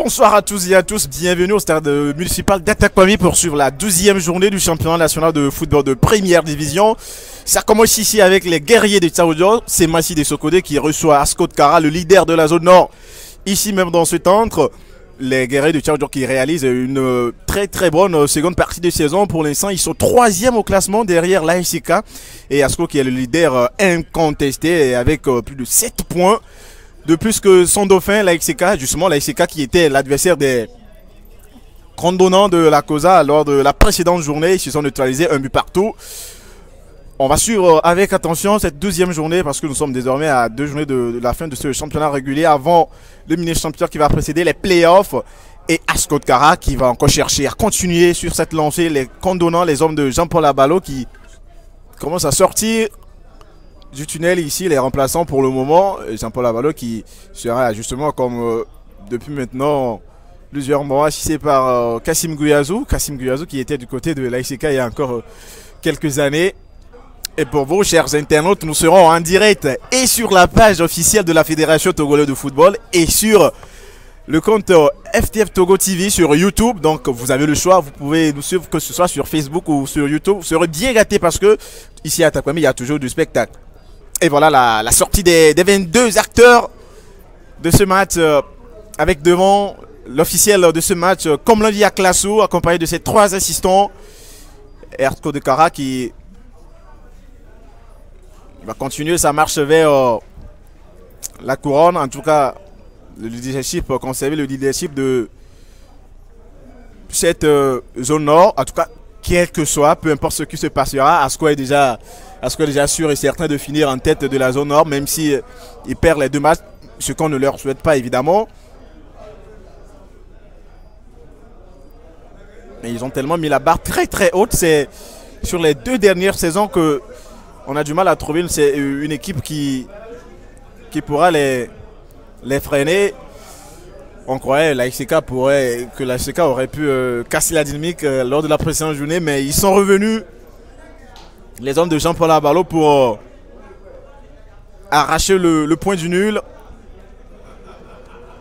Bonsoir à tous et à tous, bienvenue au stade municipal d'Atakwami pour suivre la 12e journée du championnat national de football de première division. Ça commence ici avec les guerriers de Tsaoudio, c'est Massi de Sokodé qui reçoit Ascot Kara, le leader de la zone nord. Ici même dans ce centre, les guerriers de Tsaoudio qui réalisent une très bonne seconde partie de saison. Pour l'instant, ils sont 3e au classement derrière l'ASK et Ascot qui est le leader incontesté avec plus de 7 points. De plus que son dauphin, l'ASK, justement l'ASK qui était l'adversaire des randonnants de la COSA lors de la précédente journée. Ils se sont neutralisés un but partout. On va suivre avec attention cette 12e journée parce que nous sommes désormais à 2 journées de la fin de ce championnat régulier avant le mini-championnat qui va précéder les playoffs. Et Ascot Kara qui va encore chercher à continuer sur cette lancée. Les condonnants, les hommes de Jean-Paul Abalo qui commencent à sortir du tunnel ici, les remplaçants pour le moment. Jean-Paul Abalo qui sera justement comme depuis maintenant plusieurs mois assisté par Kassim Guyazou. Kassim Guyazou qui était du côté de l'ASK il y a encore quelques années. Et pour vous, chers internautes, nous serons en direct et sur la page officielle de la Fédération Togolaise de football et sur le compte FTF Togo TV sur YouTube. Donc vous avez le choix, vous pouvez nous suivre que ce soit sur Facebook ou sur YouTube. Vous serez bien gâtés parce que ici à Atakwami, il y a toujours du spectacle. Et voilà la sortie des 22 acteurs de ce match avec devant l'officiel de ce match, comme l'a dit à Klassou, accompagné de ses 3 assistants. Et Ascot Kara qui va continuer sa marche vers la couronne. En tout cas, le leadership, conserver le leadership de cette zone nord. En tout cas, quel que soit, peu importe ce qui se passera, Ascot est déjà sûr et certain de finir en tête de la zone nord, même si ils perdent les 2 matchs, ce qu'on ne leur souhaite pas évidemment. Mais ils ont tellement mis la barre très haute. C'est sur les 2 dernières saisons que on a du mal à trouver une équipe qui pourra les freiner. On croyait que l'ASK aurait pu casser la dynamique lors de la précédente journée, mais ils sont revenus, les hommes de Jean-Paul Abalo, pour arracher le point du nul.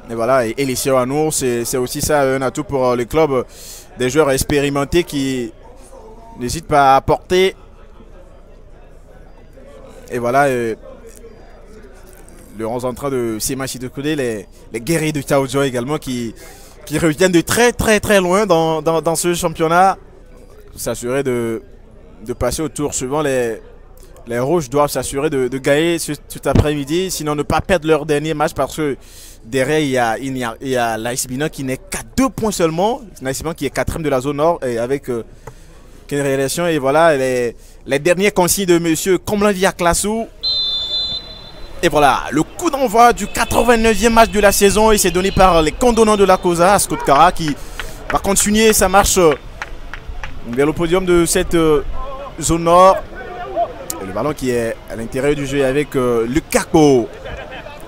Et voilà, et les Sierra-Nour, c'est aussi ça un atout pour le club, des joueurs expérimentés qui n'hésitent pas à apporter. Et voilà, le 11 entrant de Semachi de Koudé, les guerriers de Tsaoudio également qui reviennent de très loin dans ce championnat. S'assurer de passer au tour suivant. Les rouges doivent s'assurer de gagner cet après-midi, sinon ne pas perdre leur dernier match parce que derrière il y a l'AS Bina qui n'est qu'à 2 points seulement. L'AS Bina qui est 4e de la zone nord et avec une réalisation. Et voilà les dernières consignes de monsieur Komlanvia Klassou. Et voilà, le coup d'envoi du 89e match de la saison. Il s'est donné par les condonnants de la COSA, Ascot Kara, qui va continuer sa marche vers le podium de cette zone nord. Et le ballon qui est à l'intérieur du jeu avec Lukaku.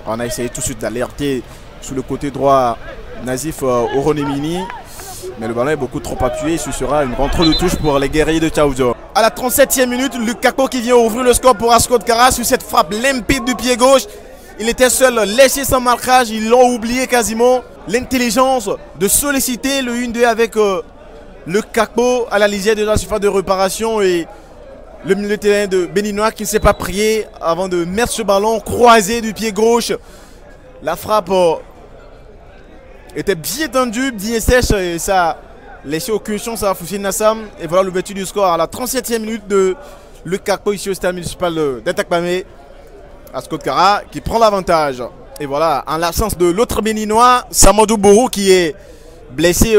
On a essayé tout de suite d'alerter sous le côté droit Nazif Oronemini. Mais le ballon est beaucoup trop appuyé. Ce sera une rentrée de touche pour les guerriers de Tsaoudio. À la 37e minute, Lukaku qui vient ouvrir le score pour Ascot Kara sur cette frappe limpide du pied gauche. Il était seul, laissé sans marquage, ils l'ont oublié quasiment. L'intelligence de solliciter le 1-2 avec Lukaku à la lisière de la surface de réparation et le milieu de terrain de Béninois qui ne s'est pas prié avant de mettre ce ballon croisé du pied gauche. La frappe était bien tendue, bien sèche et ça a laissé aucune chance à Foussine Nassam. Et voilà l'ouverture du score à la 37e minute de Lukaku ici au stade municipal d'Atakwami. Ascot Kara qui prend l'avantage. Et voilà, en l'absence de l'autre Béninois, Samadou Bourou qui est blessé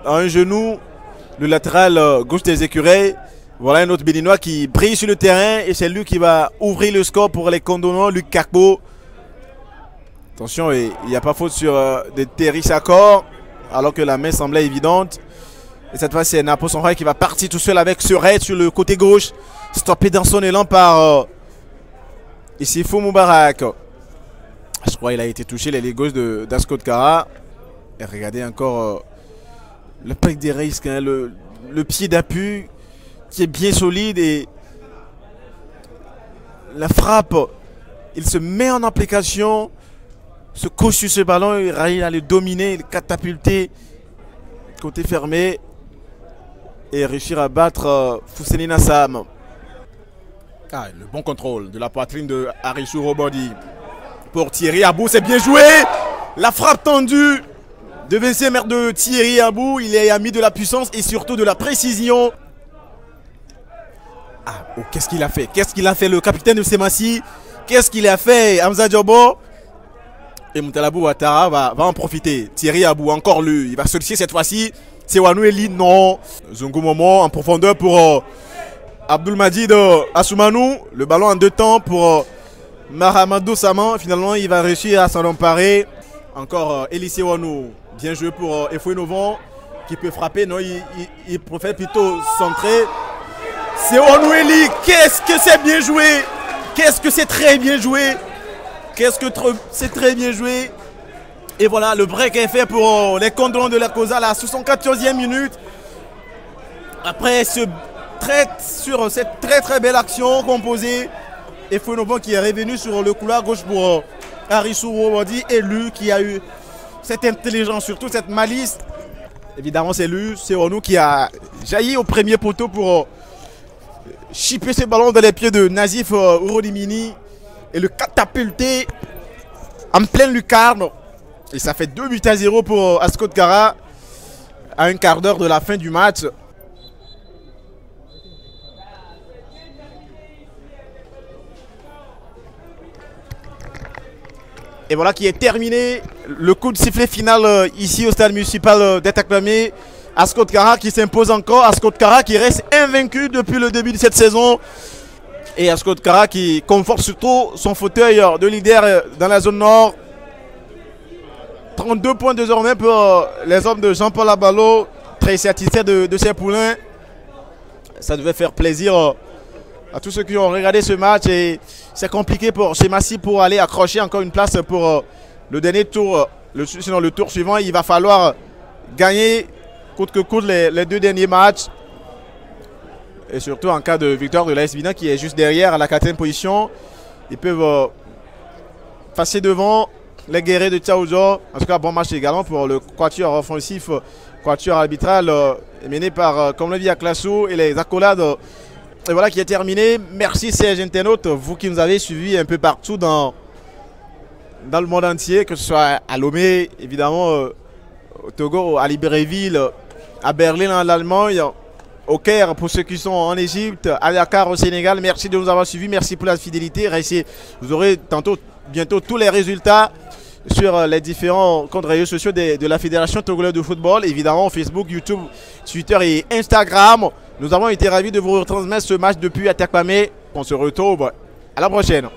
à un genou, le latéral gauche des écureuils. Voilà un autre Béninois qui brille sur le terrain et c'est lui qui va ouvrir le score pour les condonnants, Lukaku. Attention, il n'y a pas faute sur des Terry Sakor, alors que la main semblait évidente. Et cette fois, c'est Napo Sonray qui va partir tout seul avec ce raid sur le côté gauche. Stoppé dans son élan par ici Fou Moubarak. Je crois qu'il a été touché l'aile gauche d'Ascot Kara. Et regardez encore le pack des risques, hein, le pied d'appui qui est bien solide et la frappe. Il se met en application. se couche sur ce ballon, il arrive à le dominer, le catapulter côté fermé et réussir à battre Fousseni Nassam. Ah, le bon contrôle de la poitrine de Arissou Robodi pour Thierry Abou, c'est bien joué. La frappe tendue de Vincent Maire de Thierry Abou, il a mis de la puissance et surtout de la précision. Ah, oh, qu'est-ce qu'il a fait? Qu'est-ce qu'il a fait le capitaine de Semassi? Qu'est-ce qu'il a fait Hamza Diobo? Et Moutalabou Ouattara va en profiter. Thierry Abou, encore lui, il va solliciter cette fois-ci. C'est Wanoueli, non. Zungu Momo en profondeur pour Abdul Majid Assoumanu. Le ballon en 2 temps pour Mahamadou Saman. Finalement, il va réussir à s'en emparer. Encore Elise Wanou. Bien joué pour Efoué Novon qui peut frapper. Non, il préfère plutôt centrer. C'est Wanoueli. Qu'est-ce que c'est bien joué! Qu'est-ce que c'est très bien joué! Qu'est-ce que c'est très bien joué! Et voilà, le break est fait pour les Condrons de la Cosa, la 74e minute. Après sur cette très belle action composée, et Fonoban qui est revenu sur le couloir gauche pour Arissou Robodi, et lui qui a eu cette intelligence, surtout cette malice. Évidemment, c'est lui, c'est Renou qui a jailli au premier poteau pour chipper ce ballon dans les pieds de Nazif Ourodimini et le catapulter en pleine lucarne. Et ça fait 2-0 pour Ascot Kara à un quart d'heure de la fin du match. Et voilà qui est terminé le coup de sifflet final ici au stade municipal d'Etakwame. Ascot Kara qui s'impose encore. Ascot Kara qui reste invaincu depuis le début de cette saison. Et Ascot Kara qui conforte surtout son fauteuil de leader dans la zone nord. 32 points désormais pour les hommes de Jean-Paul Abalo. Très satisfait de ses poulains. Ça devait faire plaisir à tous ceux qui ont regardé ce match. Et c'est compliqué pour Semassi pour aller accrocher encore une place pour le dernier tour. Sinon le tour suivant, il va falloir gagner coûte que coûte les 2 derniers matchs. Et surtout en cas de victoire de l'AS Vina qui est juste derrière à la 4e position. Ils peuvent passer devant les guerriers de Tchaoudjo. En tout cas, bon match également pour le quatuor offensif, quatuor arbitral mené par, comme le dit Aklassou, et les accolades. Et voilà qui est terminé. Merci Serge Internaute, vous qui nous avez suivis un peu partout dans le monde entier, que ce soit à Lomé, évidemment, au Togo, à Libreville, à Berlin en Allemagne, au Caire pour ceux qui sont en Égypte, à Dakar au Sénégal. Merci de nous avoir suivis, merci pour la fidélité. Restez, vous aurez bientôt tous les résultats sur les différents comptes réseaux sociaux de la Fédération Togolaise de football, évidemment Facebook, YouTube, Twitter et Instagram. Nous avons été ravis de vous retransmettre ce match depuis Atakwame. On se retrouve à la prochaine.